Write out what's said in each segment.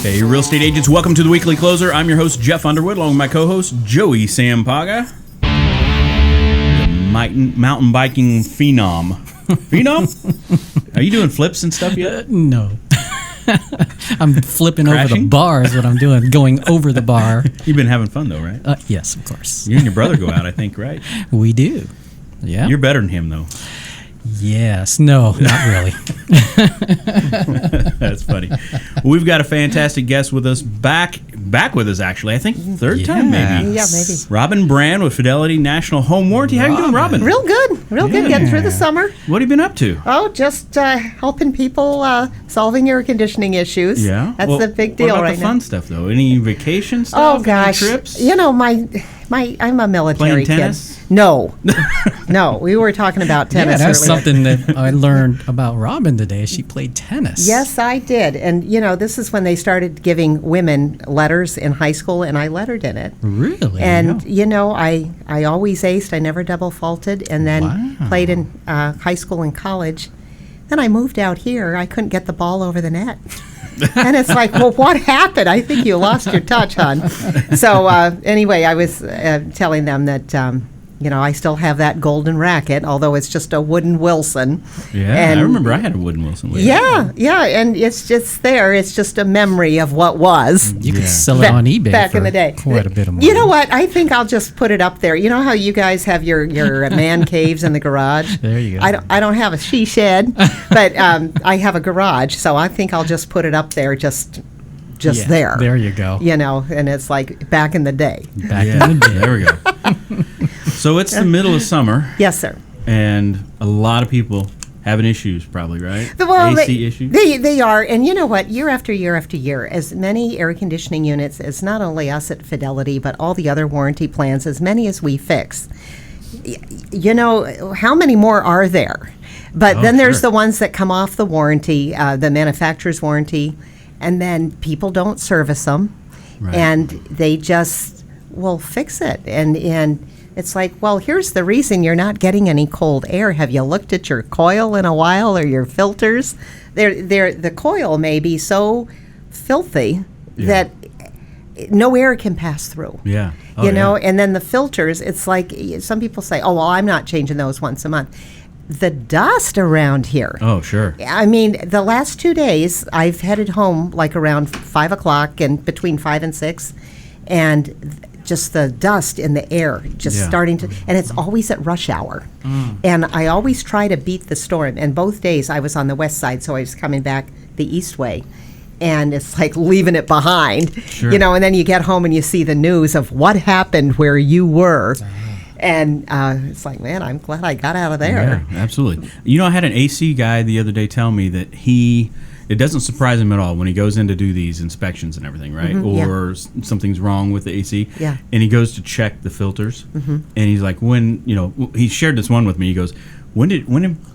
Hey, real estate agents, welcome to the Weekly Closer. I'm your host, Jeff Underwood, along with my co-host, Joey Sampaga, the mountain biking phenom. Phenom? Are you doing flips and stuff yet? No. I'm flipping over the bar is what I'm doing, going over the bar. You've been having fun, though, right? Yes, of course. You and your brother go out, I think, right? We do. Yeah. You're better than him, though. Yes. No, not really. That's funny. Well, we've got a fantastic guest with us, back with us, actually. I think third time, maybe. Yeah, maybe. Robin Brand with Fidelity National Home Warranty. How you doing, Robin? Real good. Real good. Getting through the summer. What have you been up to? Oh, just helping people solving air conditioning issues. Yeah. That's the big deal right now. What about the fun stuff, though? Any vacation stuff? Oh, gosh. Any trips? You know, I'm a military Playing tennis? kid. No. No, we were talking about tennis that's earlier. something that I learned about Robin today. She played tennis. Yes, I did. And, this is when they started giving women letters in high school, and I lettered in it. Really? And, I always aced. I never double faulted, and then played in high school and college. Then I moved out here. I couldn't get the ball over the net. And it's like, well, what happened? I think you lost your touch, hon. So anyway, I was telling them that, I still have that golden racket, although it's just a wooden Wilson. Yeah, and I remember I had a wooden Wilson. Yeah, and it's just there. It's just a memory of what was. You could sell it on eBay back for in the day. quite a bit of money. You know what? I think I'll just put it up there. You know how you guys have your man caves in the garage? There you go. I don't have a she shed, but I have a garage, so I think I'll just put it up there just there. There you go. And it's like back in the day. Back in the day. There we go. So it's the middle of summer. Yes, sir. And a lot of people having issues, probably, right? Well, AC issues? They are. And you know what? Year after year after year, as many air conditioning units as not only us at Fidelity, but all the other warranty plans, as many as we fix, how many more are there? But then there's the ones that come off the warranty, the manufacturer's warranty, and then people don't service them, and they just will fix it. And it's like, well, here's the reason you're not getting any cold air. Have you looked at your coil in a while, or your filters? The coil may be so filthy that no air can pass through. Yeah. And then the filters, it's like some people say, oh, well, I'm not changing those once a month. The dust around here. Oh, sure. I mean, the last 2 days, I've headed home like around 5 o'clock and between 5 and 6, and just the dust in the air starting to, and it's always at rush hour. And I always try to beat the storm. And both days I was on the west side, so I was coming back the east way. And it's like leaving it behind, and then you get home and you see the news of what happened where you were. And it's like, man, I'm glad I got out of there. Yeah, absolutely. I had an AC guy the other day tell me that it doesn't surprise him at all when he goes in to do these inspections and everything, right? Or something's wrong with the AC. Yeah. And he goes to check the filters. And he's like, he shared this one with me. He goes, when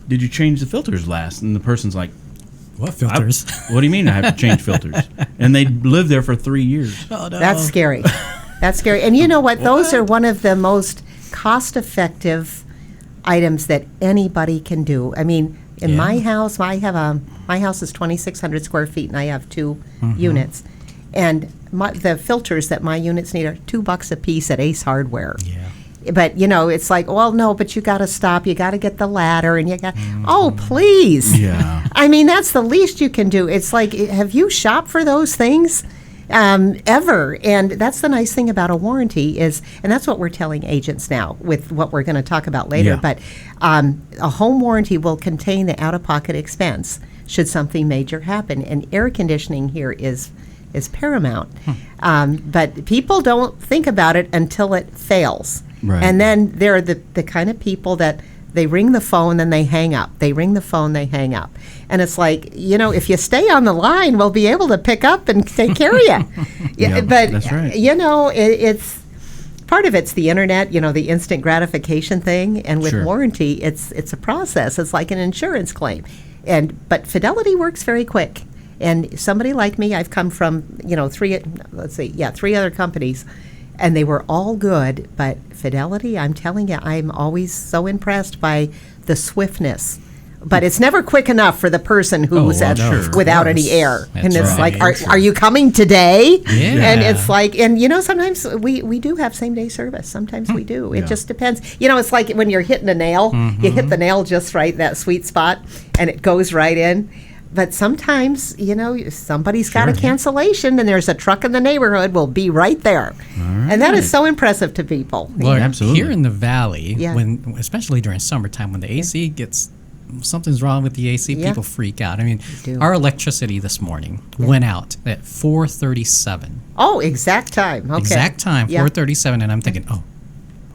did you change the filters last? And the person's like, what filters? What do you mean I have to change filters? And they lived there for 3 years. Oh, no. That's scary. That's scary. And you know what? Those are one of the most cost-effective items that anybody can do. I mean, in my house, my house is 2,600 square feet, and I have 2 units. And the filters that my units need are $2 a piece at Ace Hardware. Yeah. But, it's like, well, no, but you got to stop. You got to get the ladder, and you got, oh, please. Yeah. I mean, that's the least you can do. It's like, have you shopped for those things? Ever. And that's the nice thing about a warranty is, and that's what we're telling agents now with what we're going to talk about later, but a home warranty will contain the out-of-pocket expense should something major happen. And air conditioning here is paramount. But people don't think about it until it fails. Right. And then they're the kind of people that they ring the phone, then they hang up. They ring the phone, they hang up. And it's like, if you stay on the line, we'll be able to pick up and take care of you. But, that's right. It's part of it's the internet, the instant gratification thing. And with warranty, it's a process. It's like an insurance claim. But Fidelity works very quick. And somebody like me, I've come from, 3 other companies. And they were all good, but Fidelity, I'm telling you, I'm always so impressed by the swiftness but it's never quick enough for the person who's without any air. That's and it's right. like, are you coming today? Yeah. And it's like, and sometimes we do have same day service. Sometimes we do. It just depends. It's like when you're hitting a nail, you hit the nail just right, that sweet spot, and it goes right in. But sometimes, somebody's got a cancellation and there's a truck in the neighborhood will be right there. Right. And that is so impressive to people. Well, absolutely. Here in the valley, especially during summertime, when the AC gets, something's wrong with the AC, people freak out. I mean, our electricity this morning went out at 4:37. Oh, exact time. Okay. Exact time, 4:37. And I'm thinking,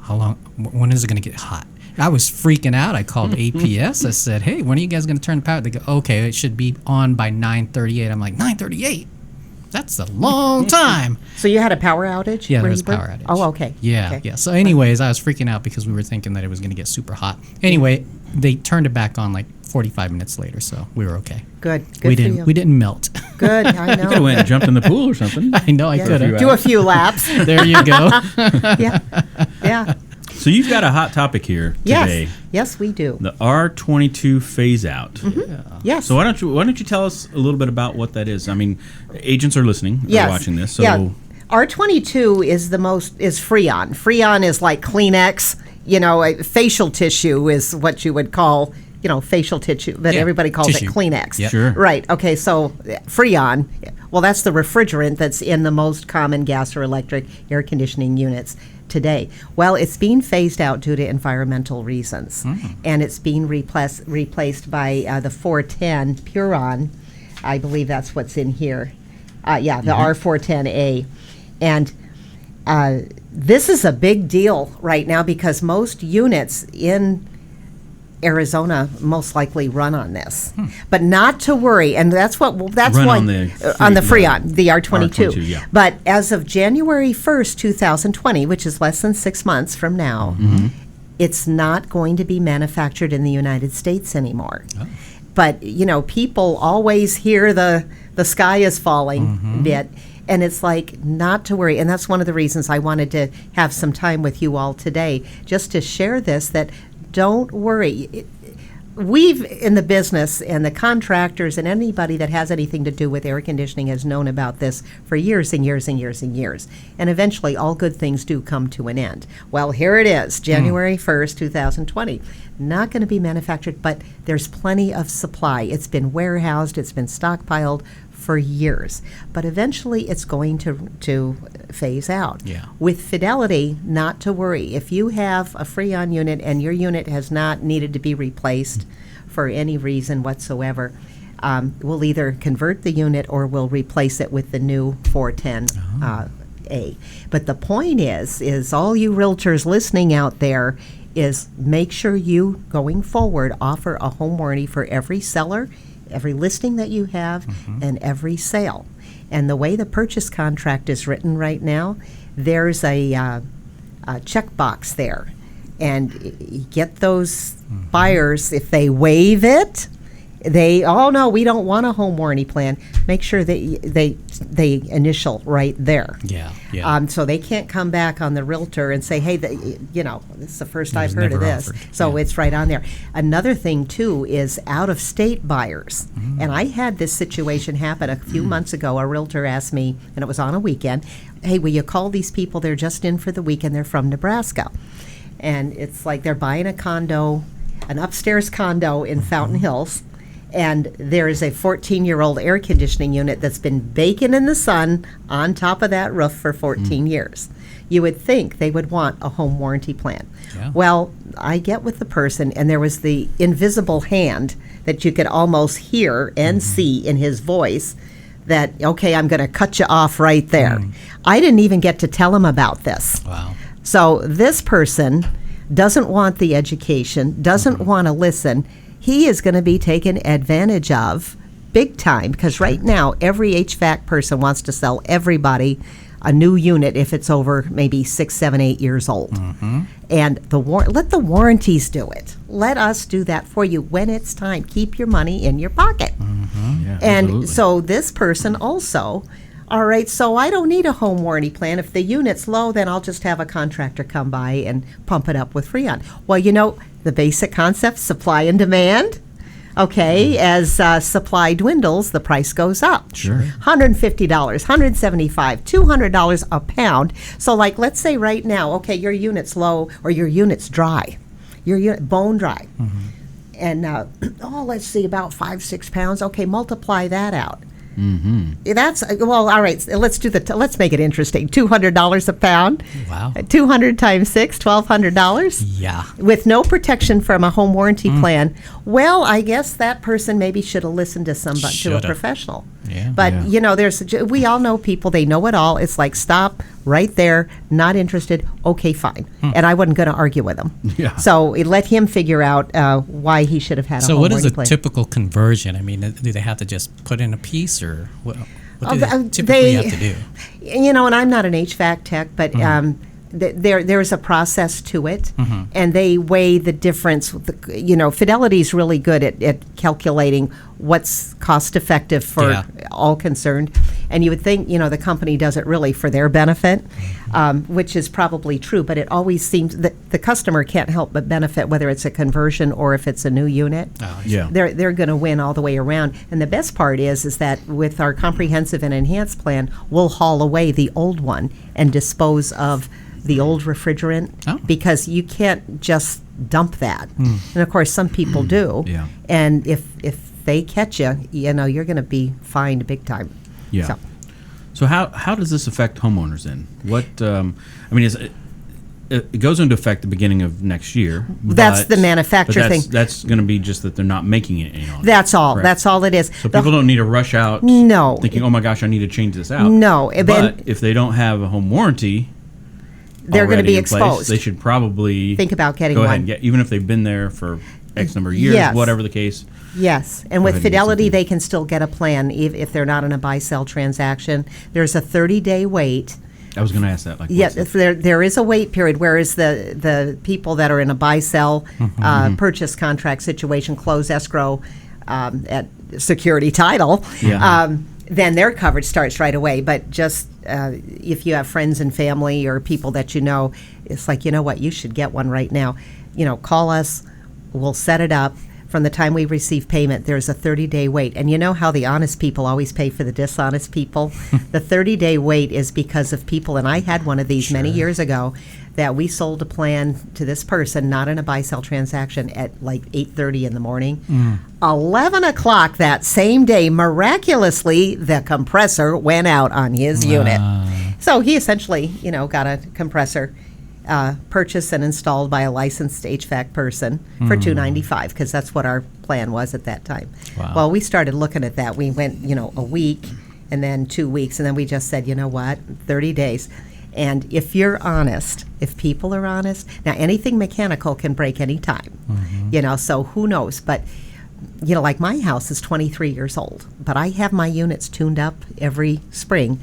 how long, when is it going to get hot? I was freaking out. I called APS. I said, hey, when are you guys going to turn the power? They go, okay, it should be on by 9:38. I'm like, 9:38? That's a long time. So you had a power outage? Yeah, there was a power outage. Oh, okay. Yeah, okay. yeah. So anyways, I was freaking out because we were thinking that it was going to get super hot. Anyway, they turned it back on like 45 minutes later, so we were okay. Good. We for didn't. you. We didn't melt. Good. I know. You could have went and jumped in the pool or something. I know. I could have. Do a few laps. There you go. Yeah. So you've got a hot topic here today. Yes, we do. The R22 phase out. Mm-hmm. Yeah. Yes. So why don't you tell us a little bit about what that is? I mean, agents are listening. They're watching this. So R22 is Freon. Freon is like Kleenex. Facial tissue is what you would call facial tissue, but everybody calls it Kleenex. Yep. Sure. Right. Okay. So Freon, well, that's the refrigerant that's in the most common gas or electric air conditioning units today. Well, it's being phased out due to environmental reasons, and it's being replaced by the 410 Puron. I believe that's what's in here. The R410A, and this is a big deal right now because most units in Arizona most likely run on this, but not to worry, and that's why on the Freon, the R22. R22, But as of January 1st, 2020, which is less than 6 months from now, it's not going to be manufactured in the United States anymore. Oh. But people always hear the sky is falling bit. And it's like, not to worry. And that's one of the reasons I wanted to have some time with you all today, just to share this, that don't worry. We've, in the business, and the contractors and anybody that has anything to do with air conditioning has known about this for years and years and years and years. And eventually, all good things do come to an end. Well, here it is, January 1st, 2020. Not going to be manufactured, but there's plenty of supply. It's been warehoused, it's been stockpiled for years, but eventually it's going to phase out. Yeah. With Fidelity, not to worry. If you have a Freon unit and your unit has not needed to be replaced for any reason whatsoever, we'll either convert the unit or we'll replace it with the new 410A. But the point is all you realtors listening out there is make sure you, going forward, offer a home warranty for every seller, every listing that you have, and every sale. And the way the purchase contract is written right now, there's a checkbox there. And you get those buyers, if they waive it, no, we don't want a home warranty plan. Make sure that they initial right there. Yeah. So they can't come back on the realtor and say, hey, this is the first I've heard of this. Offered. So it's right on there. Another thing, too, is out-of-state buyers. And I had this situation happen a few months ago. A realtor asked me, and it was on a weekend, hey, will you call these people? They're just in for the weekend. They're from Nebraska. And it's like they're buying a condo, an upstairs condo in Fountain Hills. And there is a 14-year-old air conditioning unit that's been baking in the sun on top of that roof for 14 years. You would think they would want a home warranty plan. Yeah. Well, I get with the person, and there was the invisible hand that you could almost hear and see in his voice that, okay, I'm going to cut you off right there. I didn't even get to tell him about this. Wow. So this person doesn't want the education, doesn't want to listen. He is going to be taken advantage of big time, because right now every HVAC person wants to sell everybody a new unit if it's over maybe 6, 7, 8 years old. And let the warranties do it. Let us do that for you when it's time. Keep your money in your pocket. Yeah, and absolutely. so this person also, all right, so I don't need a home warranty plan. If the unit's low, then I'll just have a contractor come by and pump it up with Freon. Well, the basic concept, supply and demand. Okay, as supply dwindles, the price goes up. Sure. $150, $175, $200 a pound. So, like, let's say right now, okay, your unit's low or your unit's dry, your unit bone dry, and let's see, about 5-6 pounds. Okay, multiply that out. That's well, all right. Let's do let's make it interesting. $200 a pound. Wow. 200 times 6, $1,200. Yeah. With no protection from a home warranty plan. Well, I guess that person maybe should have listened to to a Shoulda. professional. Yeah. But Yeah. we all know people. They know it all. It's like, stop right there. Not interested. Okay, fine. And I wasn't going to argue with him. Yeah. So let him figure out why he should have had a So home what is warranty a plan. typical conversion? I mean, do they have to just put in a piece, or what do they they- typically have to do? And I'm not an HVAC tech, but there's a process to it, and they weigh the difference. Fidelity's really good at calculating what's cost effective for all concerned, and you would think the company does it really for their benefit, which is probably true. But it always seems that the customer can't help but benefit, whether it's a conversion or if it's a new unit. Yeah. They're going to win all the way around. And the best part is that with our comprehensive and enhanced plan, we'll haul away the old one and dispose of the old refrigerant, because you can't just dump that. And of course, some people do. Yeah. And if they catch you, you're going to be fined big time. Yeah. So how does this affect homeowners then? What it goes into effect the beginning of next year. That's the manufacturer thing. That's going to be just that they're not making it any longer. That's all. Correct? That's all it is. So people don't need to rush out. No. Thinking, oh my gosh, I need to change this out. No. But if they don't have a home warranty, they're going to be in place, exposed. they should probably think about getting go one. ahead and get, even if they've been there for X number of years, Yes. whatever the case. Yes, and Go with ahead and get Fidelity, something. they can still get a plan if they're not in a buy-sell transaction. There's a 30-day wait. I was going to ask that. Yeah, what's it? there is a wait period, whereas the people that are in a buy-sell purchase contract situation, close escrow at security title, Yeah. then their coverage starts right away. But just if you have friends and family or people that it's like, you know what, you should get one right now. Call us, we'll set it up. From the time we receive payment, there's a 30-day wait. And you know how the honest people always pay for the dishonest people? The 30-day wait is because of people, and I had one of these many years ago, that we sold a plan to this person, not in a buy-sell transaction, at like 8:30 in the morning. 11 o'clock that same day, miraculously, the compressor went out on his unit. So he essentially, got a compressor purchased and installed by a licensed HVAC person for $295, because that's what our plan was at that time. Wow. Well, we started looking at that. We went, a week and then 2 weeks, and then we just said, you know what, 30 days. And if you're honest, if people are honest, now anything mechanical can break any time, so who knows? But like my house is 23 years old, but I have my units tuned up every spring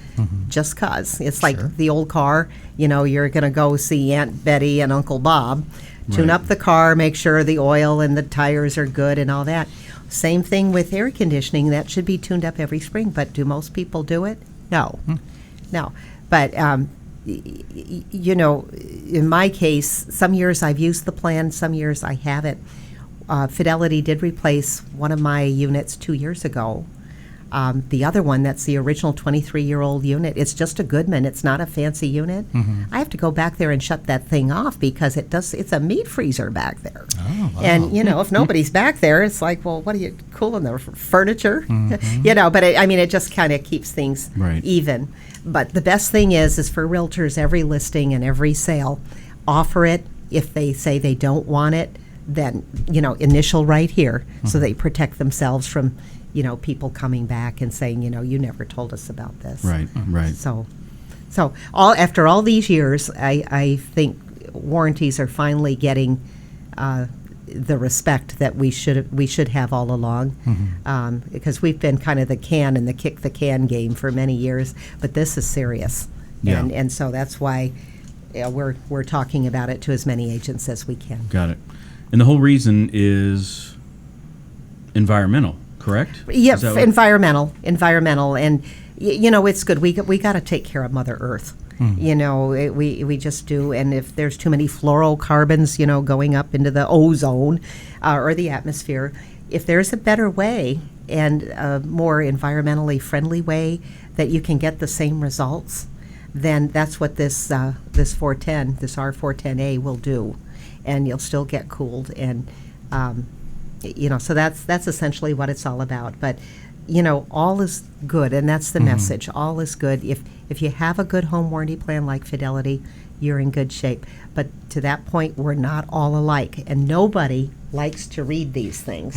just 'cause. It's like the old car, you're going to go see Aunt Betty and Uncle Bob, tune up the car, make sure the oil and the tires are good and all that. Same thing with air conditioning. That should be tuned up every spring, but do most people do it? No. No. But, in my case, some years I've used the plan, some years I haven't. Fidelity did replace one of my units 2 years ago. The other one, that's the original 23-year-old unit, it's just a Goodman. It's not a fancy unit. I have to go back there and shut that thing off because it's a meat freezer back there. Oh, wow. And, if nobody's back there, it's like, well, what are you cooling the furniture? But it just kind of keeps things Right. even. But the best thing is for realtors, every listing and every sale, offer it. If they say they don't want it, then, initial right here, so they protect themselves from, people coming back and saying, you never told us about this. Right. Right. So after all these years, I think warranties are finally getting the respect that we should have all along, because we've been kind of the can and the kick the can game for many years, but this is serious, Yeah. and so that's why we're talking about it to as many agents as we can. Got it. And the whole reason is environmental, correct? Yeah, Is that what- environmental, and it's good. We got to take care of Mother Earth. We just do. And if there's too many fluorocarbons, going up into the ozone or the atmosphere, if there's a better way and a more environmentally friendly way that you can get the same results, then that's what this this R410A will do, and you'll still get cooled, and so that's essentially what it's all about. But all is good, and that's the message. All is good. If you have a good home warranty plan like Fidelity, you're in good shape. But to that point, we're not all alike, and nobody likes to read these things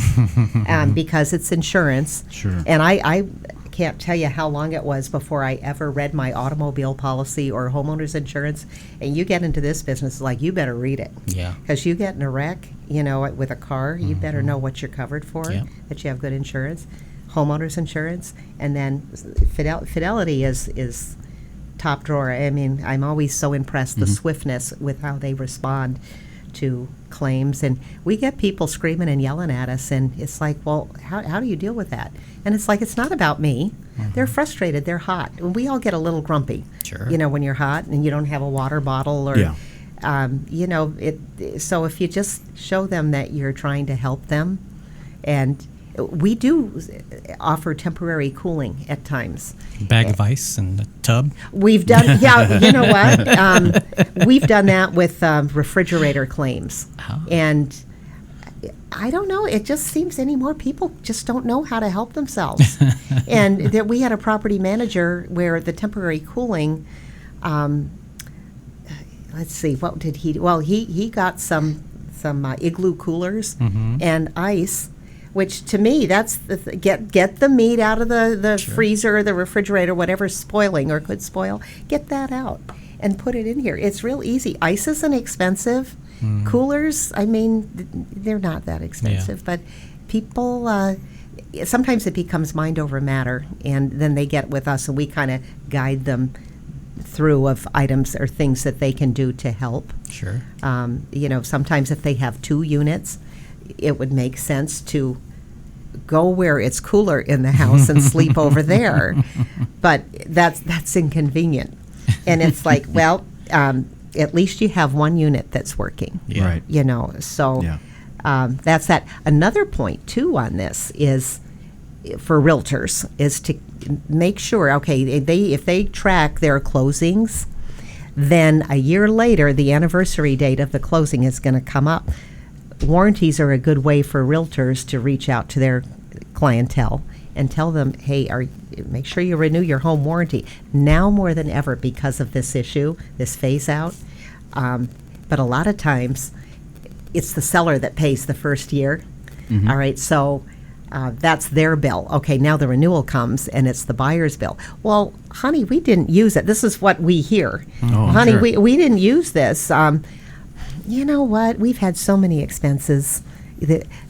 because it's insurance. Sure. And I can't tell you how long it was before I ever read my automobile policy or homeowners insurance. And you get into this business, like, you better read it. Yeah. Because you get in a wreck, with a car, you better know what you're covered for, Yeah. that you have good insurance, homeowners insurance, and then Fidelity is top drawer. I mean, I'm always so impressed the swiftness with how they respond to claims, and we get people screaming and yelling at us, and it's like, well, how do you deal with that? And it's like, it's not about me. They're frustrated, they're hot, and we all get a little grumpy. Sure. When you're hot and you don't have a water bottle, or so if you just show them that you're trying to help them, and we do offer temporary cooling at times. Bag of ice and a tub. We've done, you know what? We've done that with refrigerator claims. Oh. And I don't know, it just seems anymore people just don't know how to help themselves. And that we had a property manager where the temporary cooling, let's see, what did he do? Well, he got some igloo coolers and ice, which to me, that's get the meat out of the Sure. freezer or the refrigerator, whatever's spoiling or could spoil, get that out and put it in here. It's real easy. Ice isn't expensive. Coolers, I mean, they're not that expensive, but people, sometimes it becomes mind over matter, and then they get with us and we kind of guide them through of items or things that they can do to help. Sure. Sometimes if they have 2 units, it would make sense to go where it's cooler in the house and sleep over there. But that's inconvenient. And it's like, well, at least you have 1 unit that's working. Yeah. Right. So that's that. Another point, too, on this is for realtors is to make sure, okay, if they track their closings, then a year later, the anniversary date of the closing is going to come up. Warranties are a good way for realtors to reach out to their clientele and tell them, hey, make sure you renew your home warranty now more than ever because of this issue, this phase out. But a lot of times, it's the seller that pays the first year. All right, so that's their bill. Okay, now the renewal comes and it's the buyer's bill. Well, honey, we didn't use it. This is what we hear. Honey, sure. we didn't use this. You know what? We've had so many expenses.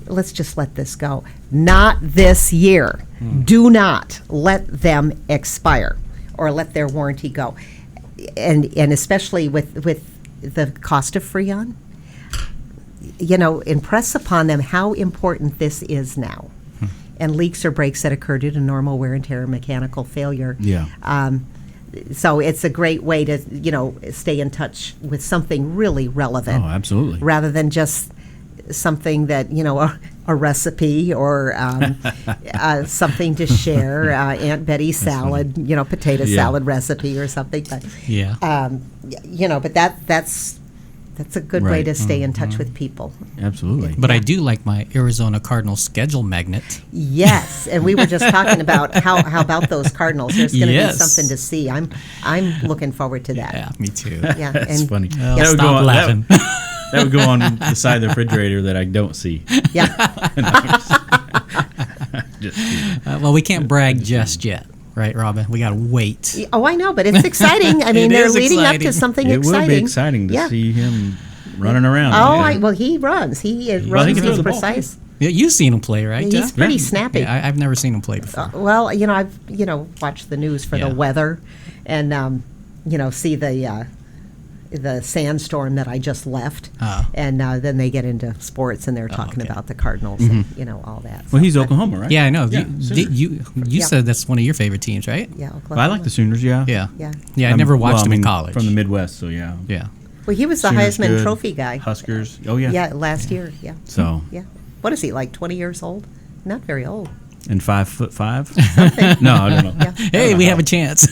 Let's just let this go. Not this year. Do not let them expire or let their warranty go. And especially with the cost of Freon, impress upon them how important this is now. And leaks or breaks that occur due to normal wear and tear or mechanical failure. Yeah. So it's a great way to, stay in touch with something really relevant. Oh, absolutely. Rather than just something that, a recipe or something to share, Aunt Betty's salad, potato salad recipe or something. But, but that's a good way Right. to stay in touch with people. Absolutely. But I do like my Arizona Cardinals schedule magnet. Yes, and we were just talking about how about those Cardinals. There's going to Yes. be something to see. I'm looking forward to that. Yeah, me too. Yeah, That's and funny. Well, That would go stop on- laughing. That would go on the side of the refrigerator that I don't see. yeah, Just kidding. Well, we can't brag just yet, right, Robin? We got to wait. oh, I know, but it's exciting. I mean, It they're is leading up to exciting. something It exciting. would be exciting to Yeah. see him running around. Oh, Yeah. well, he runs. He runs. Well, he can throw He's the ball, precise. Yeah, you've seen him play, right? He's Jeff? pretty Yeah. snappy. Yeah, I've never seen him play before. Well, I've watched the news for Yeah. the weather, and see the sandstorm that I just left, Oh. and then they get into sports and they're talking okay. about the Cardinals and all that. Well, he's So, Oklahoma, right? Yeah, I know. Yeah, Sooners. You Yeah. said that's one of your favorite teams, right? yeah, Oklahoma. Well, I like the Sooners, yeah. Yeah. Yeah. Yeah, I never watched Well, them I in mean, college. From the Midwest, so yeah. Yeah. Well, he was the Sooners Heisman good. Trophy guy. Huskers. Oh, yeah. Yeah, last year. Yeah. So, Yeah. What is he, like 20 years old? not very old. And 5'5"? No, I don't know. Yeah. Hey, we have a chance.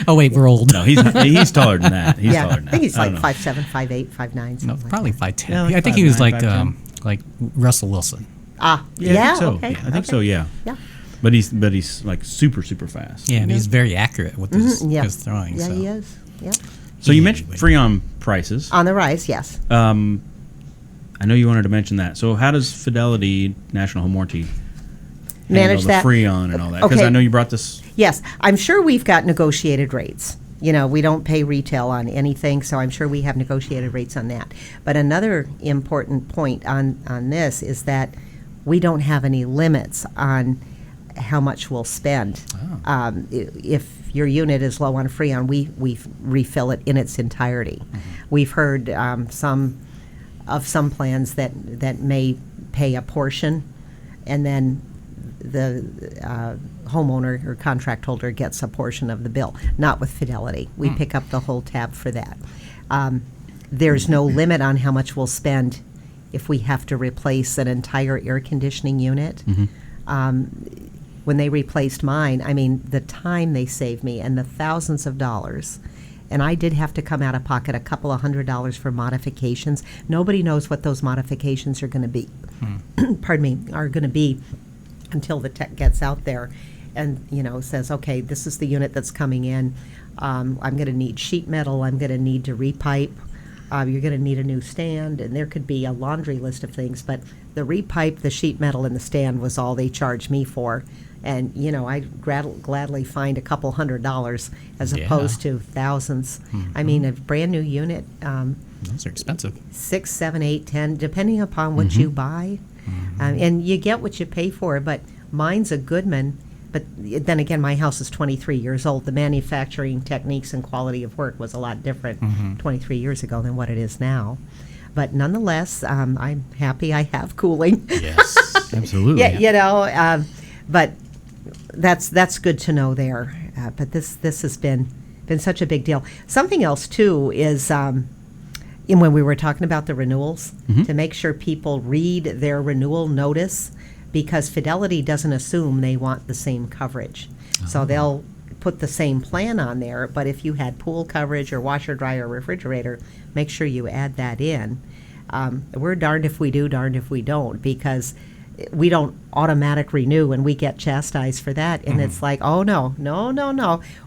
Oh wait, we're old. No, he's taller than that. He's Yeah, taller I than that. think he's I like don't know. 5'7", 5'8", 5'9", No, something probably like 5'10". Yeah, like I think he was 5'9", like Russell Wilson. that. Yeah, I think so. Okay. I think so. Yeah. Yeah. But he's like super fast. Yeah, and he's very accurate with Yeah. his throwing. Yeah, so. he is. Yeah. So you mentioned Freon prices. On the rise, yes. I know you wanted to mention that. So how does Fidelity National Home Warranty Manage handle that? the Freon and all that? Because Okay. I know you brought this. Yes, I'm sure we've got negotiated rates. You know, we don't pay retail on anything, so I'm sure we have negotiated rates on that. But another important point on this is that we don't have any limits on how much we'll spend. If your unit is low on Freon, we refill it in its entirety. We've heard some plans that may pay a portion, and then the homeowner or contract holder gets a portion of the bill. Not with Fidelity. We pick up the whole tab for that. There's no limit on how much we'll spend if we have to replace an entire air conditioning unit. When they replaced mine, I mean, the time they saved me and the thousands of dollars. And I did have to come out of pocket a couple of $100s for modifications. Nobody knows what those modifications are going to be. Pardon me, are going to be until the tech gets out there and, you know, says, okay, this is the unit that's coming in. I'm going to need sheet metal. I'm going to need to repipe. You're going to need a new stand, and there could be a laundry list of things. But the repipe, the sheet metal, and the stand was all they charged me for. And, you know, I'd gladly find a couple $100s as opposed to thousands. I mean, a brand new unit, Those are expensive. 6, 7, 8, 10, depending upon what you buy. And you get what you pay for, but mine's a Goodman. But then again, my house is 23 years old. The manufacturing techniques and quality of work was a lot different 23 years ago than what it is now. But nonetheless, I'm happy I have cooling. Yes, absolutely. Yeah, you know, but that's good to know there. But this has been such a big deal. Something else too is when we were talking about the renewals, to make sure people read their renewal notice, because Fidelity doesn't assume they want the same coverage. So they'll put the same plan on there, but if you had pool coverage or washer, dryer, refrigerator, make sure you add that in. We're darned if we do, darned if we don't, because we don't automatic renew and we get chastised for that. And it's like, oh, no.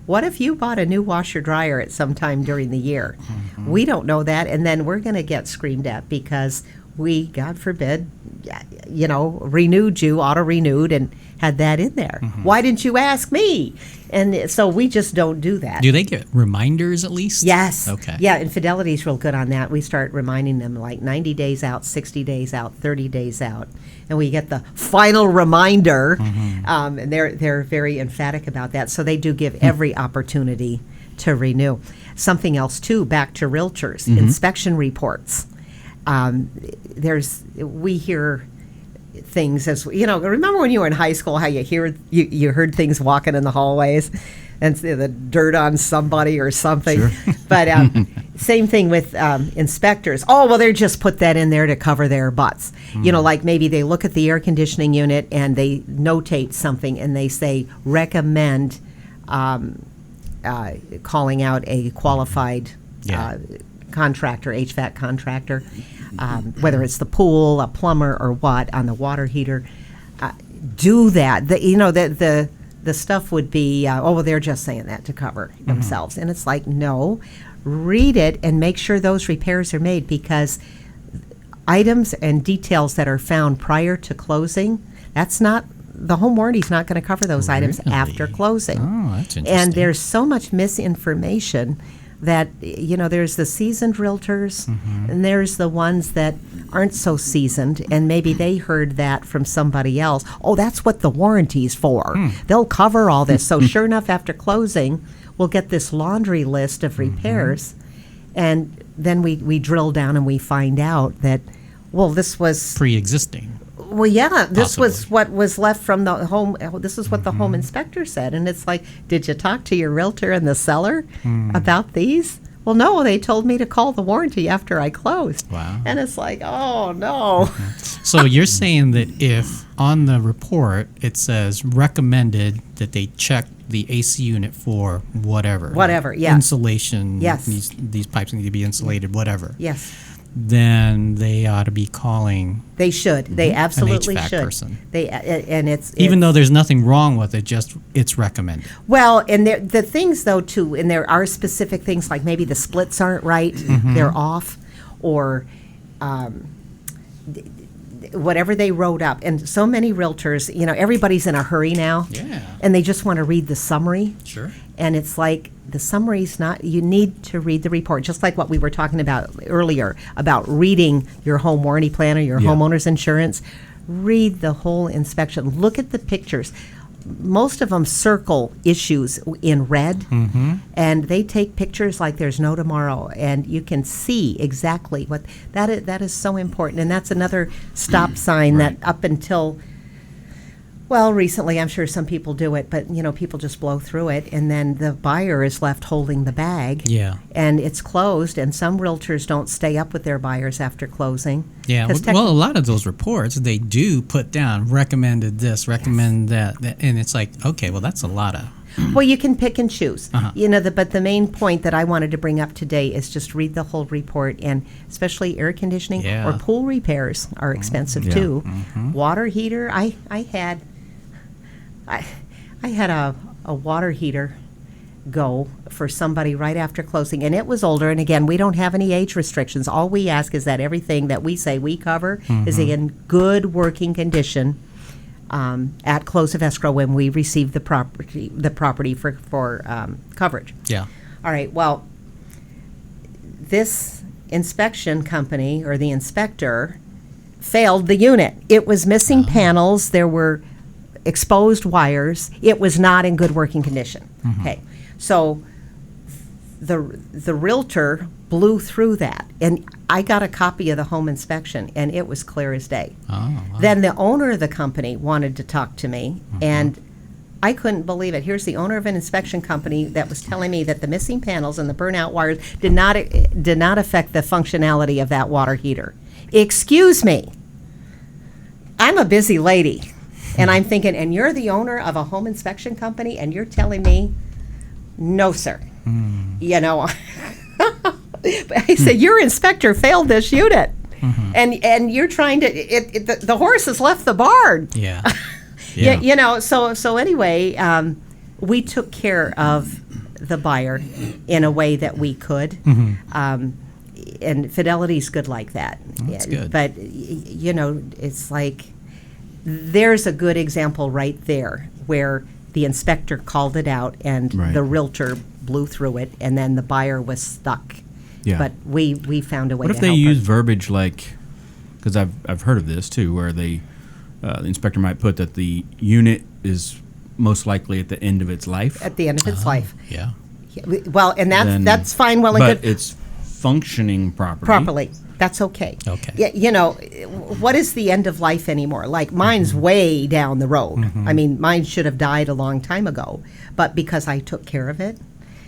What if you bought a new washer dryer at some time during the year? We don't know that, and then we're going to get screamed at because we, God forbid, you know, auto-renewed and had that in there. Why didn't you ask me? And so we just don't do that. Do they get reminders at least? Yes. Okay. Yeah, and Fidelity's real good on that. We start reminding them like 90 days out, 60 days out, 30 days out. And we get the final reminder, and they're very emphatic about that. So they do give every opportunity to renew. Something else, too, back to realtors, inspection reports. We hear things as, you know, remember when you were in high school how you heard things walking in the hallways and the dirt on somebody or something. Sure. But same thing with inspectors. Oh, well, they just put that in there to cover their butts. You know, like maybe they look at the air conditioning unit and they notate something and they say recommend calling out a qualified contractor, HVAC contractor, whether it's the pool, a plumber, or what, on the water heater. Do that. The stuff would be, well, they're just saying that to cover themselves. And it's like, no, read it and make sure those repairs are made, because items and details that are found prior to closing, the home warranty's not going to cover those items after closing. Oh, that's interesting. And there's so much misinformation that, you know, there's the seasoned realtors and there's the ones that aren't so seasoned, and maybe they heard that from somebody else. Oh, that's what the warranty's for. They'll cover all this. So sure enough, after closing, we'll get this laundry list of repairs, and then we drill down and we find out that, well, this was pre-existing. Well, yeah, this Possibly. was what was left from the home. This is what the home inspector said. And it's like, did you talk to your realtor and the seller about these? Well, no, they told me to call the warranty after I closed. Wow. And it's like, oh, no. So you're saying that if on the report it says recommended that they check the AC unit for whatever. Whatever, yeah. Insulation. Yes. These pipes need to be insulated, whatever. Yes. Then they ought to be calling They should. They absolutely HVAC should. person. And it's even though there's nothing wrong with it, just it's recommended. well, and the things though too, and there are specific things like maybe the splits aren't right, they're off, or whatever they wrote up. And so many realtors, everybody's in a hurry now. Yeah. And they just want to read the summary. Sure. And it's like the summary's not, you need to read the report, just like what we were talking about earlier about reading your home warranty plan or your homeowner's insurance. Read the whole inspection. Look at the pictures. Most of them circle issues in red, and they take pictures like there's no tomorrow, and you can see exactly what that is so important. And that's another stop sign that up until, well, recently I'm sure some people do it, but people just blow through it, and then the buyer is left holding the bag. Yeah. And it's closed, and some realtors don't stay up with their buyers after closing. Yeah, 'Cause well, a lot of those reports, they do put down recommended this, recommend that, and it's like, okay, well, that's a lot of. Well, you can pick and choose. Uh-huh. But the main point that I wanted to bring up today is just read the whole report, and especially air conditioning Yeah. or pool repairs are expensive Yeah. too. Water heater, I had a water heater go for somebody right after closing, and it was older, and again, we don't have any age restrictions. All we ask is that everything that we say we cover is in good working condition at close of escrow when we receive the property for coverage. Yeah. All right, well, this inspection company or the inspector failed the unit. It was missing panels. There were exposed wires. It was not in good working condition. Okay, so the realtor blew through that, and I got a copy of the home inspection, and it was clear as day. Oh, wow. Then the owner of the company wanted to talk to me, and I couldn't believe it. Here's the owner of an inspection company that was telling me that the missing panels and the burnout wires did not affect the functionality of that water heater. Excuse me. I'm a busy lady. And I'm thinking, and you're the owner of a home inspection company, and you're telling me, no, sir. I said, your inspector failed this unit, and you're trying to. The horse has left the barn. Yeah. Yeah. So anyway, we took care of the buyer in a way that we could. And Fidelity's good like that. That's good. But it's like. There's a good example right there where the inspector called it out and the realtor blew through it, and then the buyer was stuck. Yeah. But we found a way to What help if they her. use verbiage like, because I've heard of this too, where the inspector might put that the unit is most likely at the end of its life. At the end of its life. Yeah. Well, and that's fine, well and but good. it's functioning Properly. That's okay. Okay. Yeah, what is the end of life anymore? Like mine's way down the road. I mean, mine should have died a long time ago, but because I took care of it.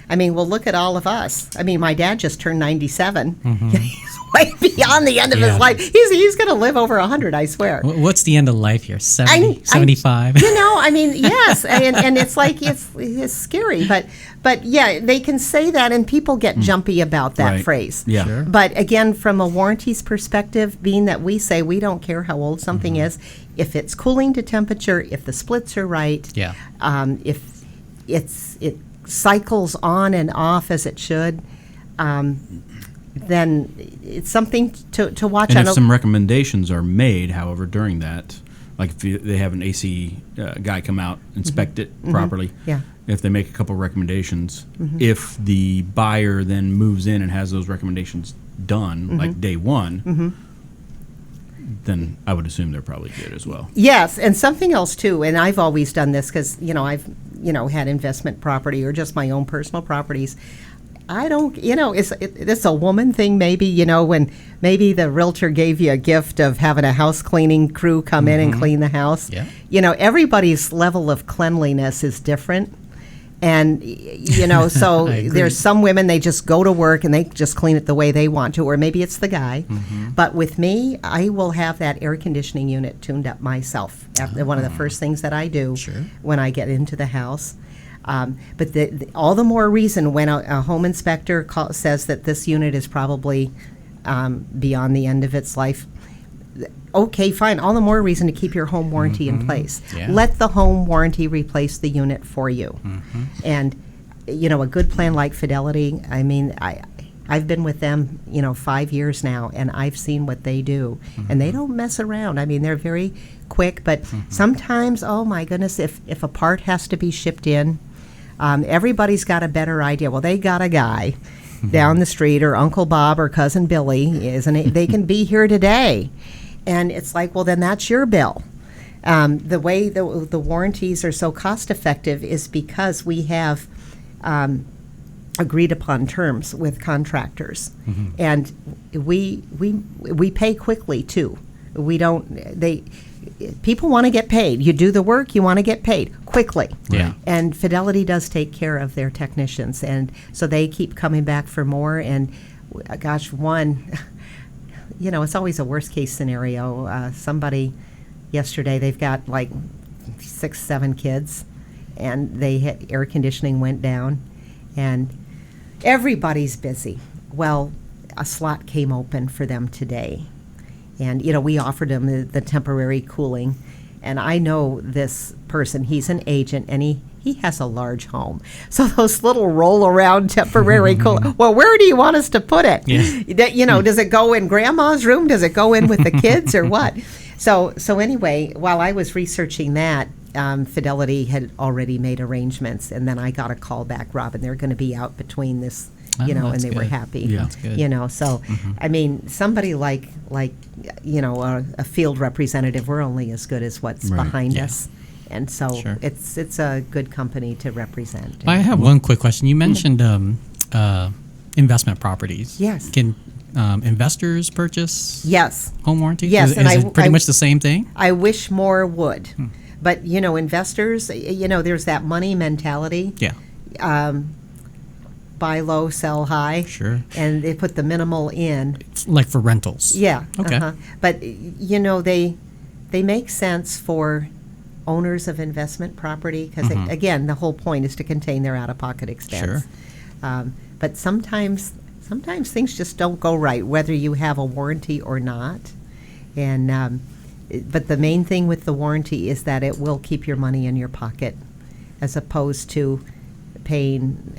I mean, well, look at all of us. I mean, my dad just turned 97. He's way beyond the end of his life. He's going to live over 100, I swear. What's the end of life here? 70, 75? I mean, yes, and it's like it's scary, but yeah, they can say that, and people get jumpy about that phrase. Yeah. Sure. But again, from a warranties perspective, being that we say we don't care how old something is, if it's cooling to temperature, if the splits are right, if it cycles on and off as it should, then it's something to watch. And if some recommendations are made, however, during that, like if they have an AC guy come out, inspect it properly, if they make a couple recommendations, if the buyer then moves in and has those recommendations done, like day one, then I would assume they're probably good as well. Yes, and something else too, and I've always done this because, I've, had investment property or just my own personal properties. I don't, it's a woman thing maybe, when maybe the realtor gave you a gift of having a house cleaning crew come in and clean the house. Yeah. Everybody's level of cleanliness is different. And, so there's some women, they just go to work and they just clean it the way they want to, or maybe it's the guy. But with me, I will have that air conditioning unit tuned up myself. One of the first things that I do when I get into the house. But all the more reason when a home inspector says that this unit is probably beyond the end of its life. Okay, fine. All the more reason to keep your home warranty in place. Yeah. Let the home warranty replace the unit for you. And, a good plan like Fidelity, I mean, I've been with them, 5 years now, and I've seen what they do. And they don't mess around. I mean, they're very quick, but sometimes, oh my goodness, if a part has to be shipped in, everybody's got a better idea. Well, they got a guy down the street, or Uncle Bob or Cousin Billy, isn't it? They can be here today. And it's like, well, then that's your bill. The way the warranties are so cost effective is because we have agreed upon terms with contractors, and we pay quickly too. We don't. People want to get paid. You do the work, you want to get paid quickly. Yeah. And Fidelity does take care of their technicians, and so they keep coming back for more. And gosh, it's always a worst case scenario. Somebody yesterday, they've got like 6, 7 kids, and air conditioning went down, and everybody's busy. Well, a slot came open for them today, and we offered them the temporary cooling. And I know this person, he's an agent, and he has a large home. So those little roll-around temporary well, where do you want us to put it? Yeah. Does it go in Grandma's room? Does it go in with the kids or what? So anyway, while I was researching that, Fidelity had already made arrangements, and then I got a call back, Robin, they're going to be out between this, and they were happy. Yeah, that's good. So, I mean, somebody like a field representative, we're only as good as what's behind us. And so it's a good company to represent. I have one quick question. You mentioned investment properties. Yes. Can investors purchase home warranty? Yes. Is it pretty much the same thing? I wish more would. But, investors, there's that money mentality. Yeah. Buy low, sell high. Sure. And they put the minimal in. It's like for rentals. Yeah. Okay. But, they make sense for owners of investment property because, again, the whole point is to contain their out-of-pocket expense. Sure. But sometimes things just don't go right, whether you have a warranty or not. And but the main thing with the warranty is that it will keep your money in your pocket, as opposed to paying.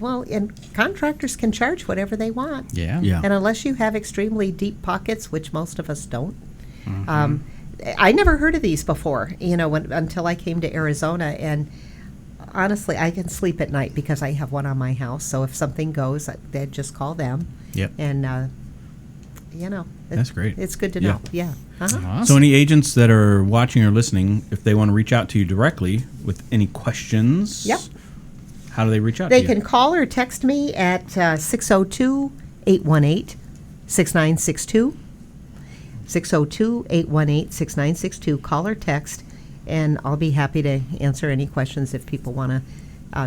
And contractors can charge whatever they want. Yeah. And unless you have extremely deep pockets, which most of us don't. I never heard of these before, until I came to Arizona, and honestly, I can sleep at night because I have one on my house. So if something goes, they'd just call them. Yep. And, that's great. It's good to know. Yeah. Awesome. So any agents that are watching or listening, if they want to reach out to you directly with any questions, how do they reach out to you? They can call or text me at 602-818-6962. 602-818-6962. Call or text, and I'll be happy to answer any questions if people want to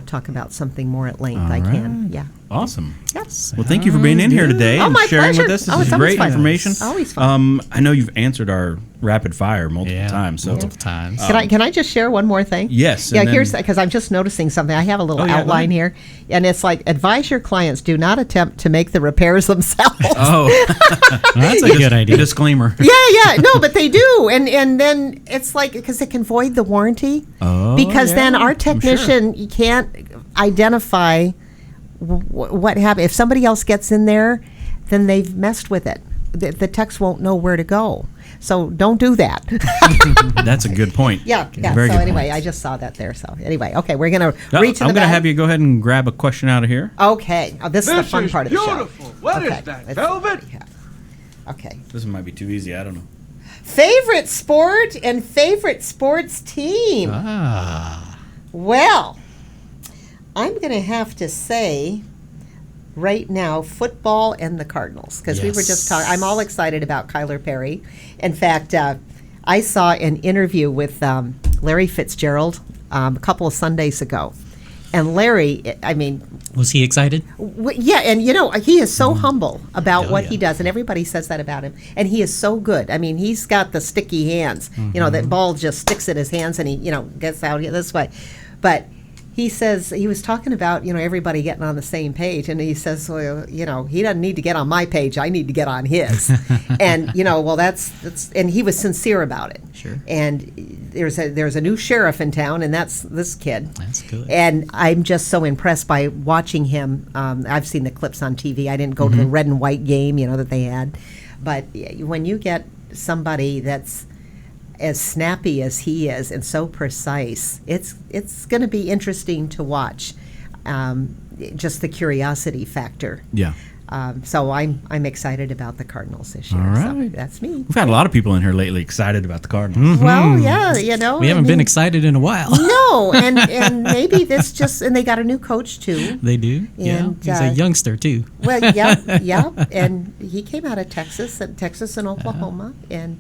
talk about something more at length. I can. Yeah. Awesome. Yes. Well, thank you for being in here today and my sharing pleasure. with us. This it's is always great fun. information. Always fun. I know you've answered our rapid fire multiple times. So multiple times. Can I just share one more thing? Yes. Yeah, here's because I'm just noticing something. I have a little outline here, and it's like, advise your clients do not attempt to make the repairs themselves. Oh, that's a good idea. A disclaimer. Yeah, no, but they do, and then it's like, because it can void the warranty. Oh, because then our technician can't identify what happened. If somebody else gets in there, then they've messed with it. The techs won't know where to go. So don't do that. That's a good point. Yeah. Very So good anyway, point. I just saw that there. So anyway, okay, we're gonna reach. I'm gonna have you go ahead and grab a question out of here. Okay. This is the fun part of the show. Beautiful. What is that? Velvet? Okay. This might be too easy. I don't know. Favorite sport and favorite sports team. Well, I'm going to have to say right now football and the Cardinals, because we were just talking. I'm all excited about Kyler Perry. In fact, I saw an interview with Larry Fitzgerald a couple of Sundays ago, And Larry, I mean, Was he excited? yeah, and he is so humble about what yeah. he does, and everybody says that about him. And he is so good. I mean, he's got the sticky hands. That ball just sticks in his hands, and he, gets out this way. But he says he was talking about everybody getting on the same page, and he says, well, he doesn't need to get on my page. I need to get on his. And well, that's and he was sincere about it. Sure. And there's a new sheriff in town, and that's this kid. That's good. And I'm just so impressed by watching him. I've seen the clips on TV. I didn't go to the red and white game, that they had, but when you get somebody that's as snappy as he is and so precise, it's going to be interesting to watch. Just the curiosity factor. Yeah. So I'm excited about the Cardinals this year. All right. So that's me. We've had a lot of people in here lately excited about the Cardinals. Well, yeah, We haven't been excited in a while. No, and maybe this and they got a new coach too. They do. And, He's a youngster too. Well, yeah, and he came out of Texas and Oklahoma, and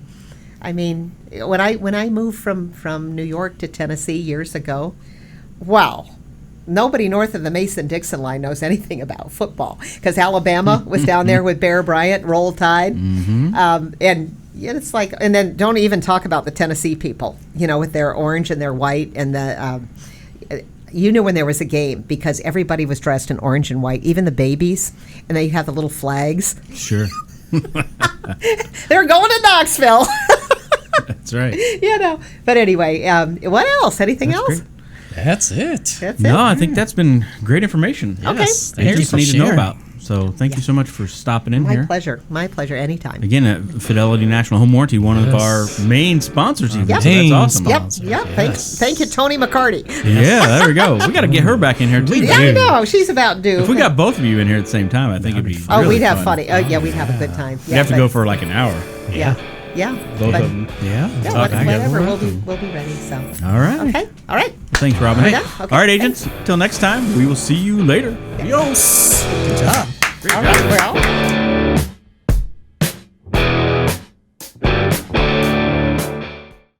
I mean, when I moved from New York to Tennessee years ago, wow. Nobody north of the Mason-Dixon line knows anything about football because Alabama was down there with Bear Bryant, Roll Tide, and it's like, and then don't even talk about the Tennessee people, with their orange and their white and the. You knew when there was a game because everybody was dressed in orange and white, even the babies, and they have the little flags. Sure. They're going to Knoxville. That's right. But anyway, what else? Anything else? Great. That's it. That's No, it. I think that's been great information. Yes. Okay. Thank Things you for need to know sharing. about. So thank you so much for stopping in My here. pleasure. My pleasure. Anytime. Again, Fidelity National Home Warranty, one of our main sponsors. Even. Yep. So that's Main awesome. sponsor. Yep. Yes. Thank you, Tony McCarty. Yeah, there we go. We got to get her back in here too. Yeah, I know. She's about due. If we got both of you in here at the same time, I think it'd be really we'd have fun. funny. Oh, yeah, we'd have a good time. We'd have to go for like an hour. Yeah. Both But- of them. Yeah. Yeah, Talk whatever. together. We'll be ready. So. All right. Okay. All right. Thanks, Robin. Okay. Okay. All right, agents. Till next time, we will see you later. Yos. Good job. All right. Well.